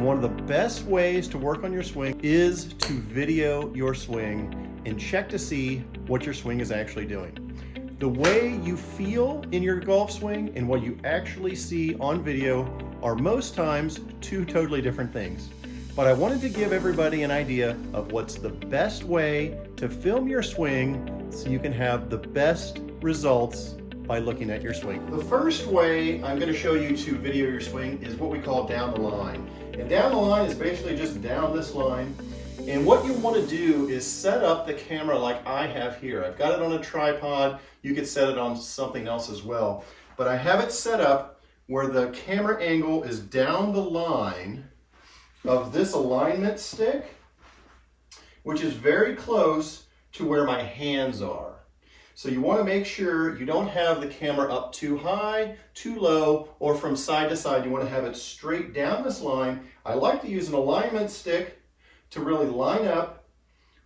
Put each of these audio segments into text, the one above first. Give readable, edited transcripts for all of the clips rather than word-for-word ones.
One of the best ways to work on your swing is to video your swing and check to see what your swing is actually doing. The way you feel in your golf swing and what you actually see on video are most times two totally different things. But I wanted to give everybody an idea of what's the best way to film your swing so you can have the best results by looking at your swing. The first way I'm going to show you to video your swing is what we call down the line. And down the line is basically just down this line. And what you want to do is set up the camera like I have here. I've got it on a tripod. You could set it on something else as well. But I have it set up where the camera angle is down the line of this alignment stick, which is very close to where my hands are. So you want to make sure you don't have the camera up too high, too low, or from side to side. You want to have it straight down this line. I like to use an alignment stick to really line up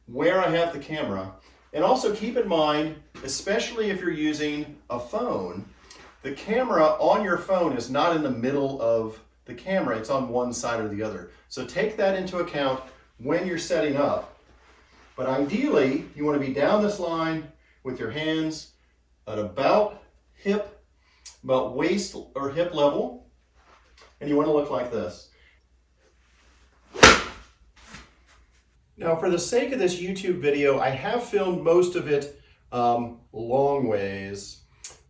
where I have the camera. And also keep in mind, especially if you're using a phone, the camera on your phone is not in the middle of the camera, it's on one side or the other. So take that into account when you're setting up. But ideally, you want to be down this line with your hands at about waist or hip level, and you want to look like this. Now, for the sake of this YouTube video, I have filmed most of it long ways,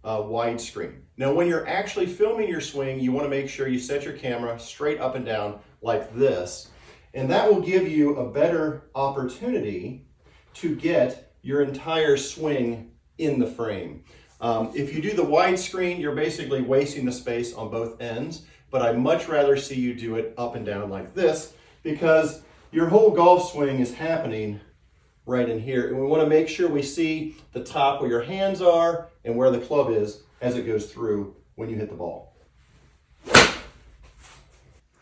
widescreen. Now, when you're actually filming your swing, you want to make sure you set your camera straight up and down like this, and that will give you a better opportunity to get your entire swing in the frame. If you do the widescreen, you're basically wasting the space on both ends, but I'd much rather see you do it up and down like this because your whole golf swing is happening right in here. And we want to make sure we see the top where your hands are and where the club is as it goes through when you hit the ball.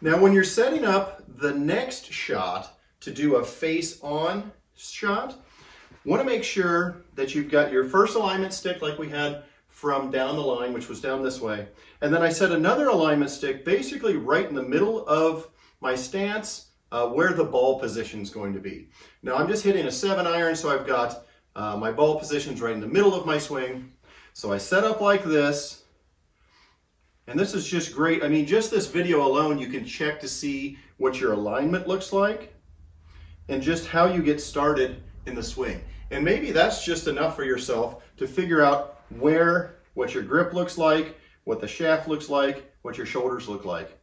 Now, when you're setting up the next shot to do a face-on shot, want to make sure that you've got your first alignment stick like we had from down the line, which was down this way. And then I set another alignment stick basically right in the middle of my stance where the ball position is going to be. Now I'm just hitting a 7-iron, so I've got my ball positions right in the middle of my swing. So I set up like this. And this is just great. I mean, just this video alone, you can check to see what your alignment looks like and just how you get started in the swing. And maybe that's just enough for yourself to figure out what your grip looks like, what the shaft looks like, what your shoulders look like.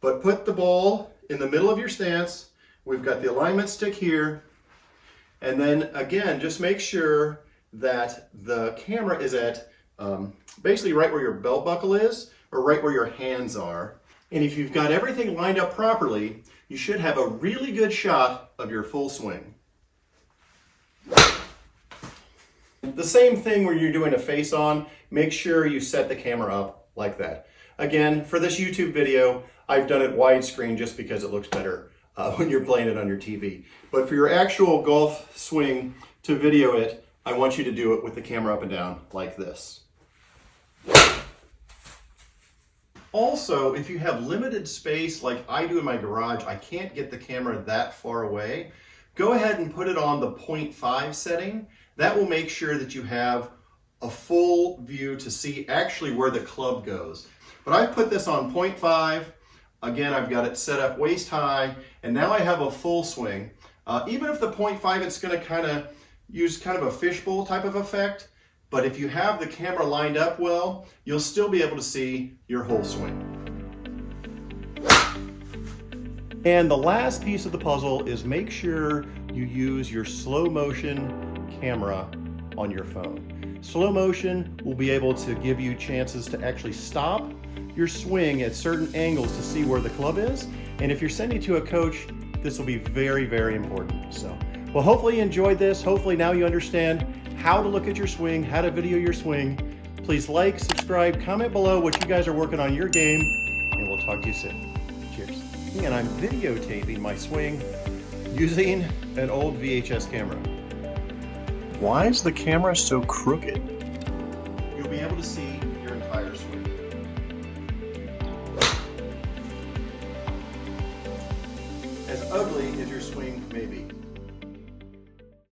But put the ball in the middle of your stance. We've got the alignment stick here. And then again, just make sure that the camera is at basically right where your belt buckle is or right where your hands are. And if you've got everything lined up properly, you should have a really good shot of your full swing. The same thing where you're doing a face on, make sure you set the camera up like that. Again, for this YouTube video, I've done it widescreen just because it looks better when you're playing it on your TV. But for your actual golf swing to video it, I want you to do it with the camera up and down like this. Also, if you have limited space like I do in my garage, I can't get the camera that far away, go ahead and put it on the 0.5 setting. That will make sure that you have a full view to see actually where the club goes. But I've put this on 0.5. Again, I've got it set up waist high, and now I have a full swing. Even if the 0.5, it's going to use kind of a fishbowl type of effect. But if you have the camera lined up well, you'll still be able to see your whole swing. And the last piece of the puzzle is make sure you use your slow motion camera on your phone. Slow motion will be able to give you chances to actually stop your swing at certain angles to see where the club is. And if you're sending to a coach, this will be very, very important. So, well, hopefully you enjoyed this. Hopefully now you understand how to look at your swing, how to video your swing. Please like, subscribe, comment below what you guys are working on in your game, and we'll talk to you soon. Cheers. And I'm videotaping my swing using an old VHS camera. Why is the camera so crooked? You'll be able to see your entire swing. as ugly as your swing may be.